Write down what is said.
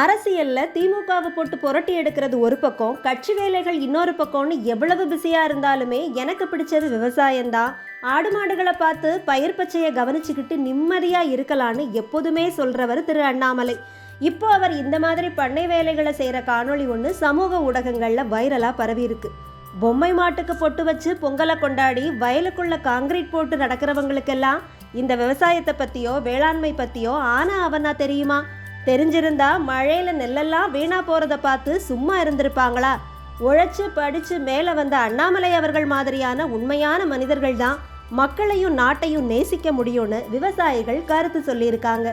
அரசியல்ல திமுகவை போட்டு புரட்டி எடுக்கிறது ஒரு பக்கம், கட்சி வேலைகள் இன்னொரு பக்கம்னு எவ்வளவு பிஸியா இருந்தாலுமே எனக்கு பிடிச்சது விவசாயம்தான். ஆடு மாடுகளை பார்த்து பயிர் பச்சையை கவனிச்சுக்கிட்டு நிம்மதியா இருக்கலான்னு எப்போதுமே சொல்றவர் திரு அண்ணாமலை. இப்போ அவர் இந்த மாதிரி பண்ணை வேலைகளை செய்யற காணொளி ஒன்று சமூக ஊடகங்கள்ல வைரலா பரவி இருக்கு. பொம்மை மாட்டுக்கு பொட்டு வச்சு பொங்கலை கொண்டாடி வயலுக்குள்ள காங்கிரீட் போட்டு நடக்கிறவங்களுக்கெல்லாம் இந்த விவசாயத்தை பத்தியோ வேளாண்மை பத்தியோ ஆனா அவனா தெரியுமா? தெரிஞ்சிருந்தா மழையில நெல்லெல்லாம் வீணா போறத பார்த்து சும்மா இருந்திருப்பாங்களா? உழைச்சு படிச்சு மேல வந்த அண்ணாமலை அவர்கள் மாதிரியான உண்மையான மனிதர்கள் தான் மக்களையும் நாட்டையும் நேசிக்க முடியும்னு விவசாயிகள் கருத்து சொல்லியிருக்காங்க.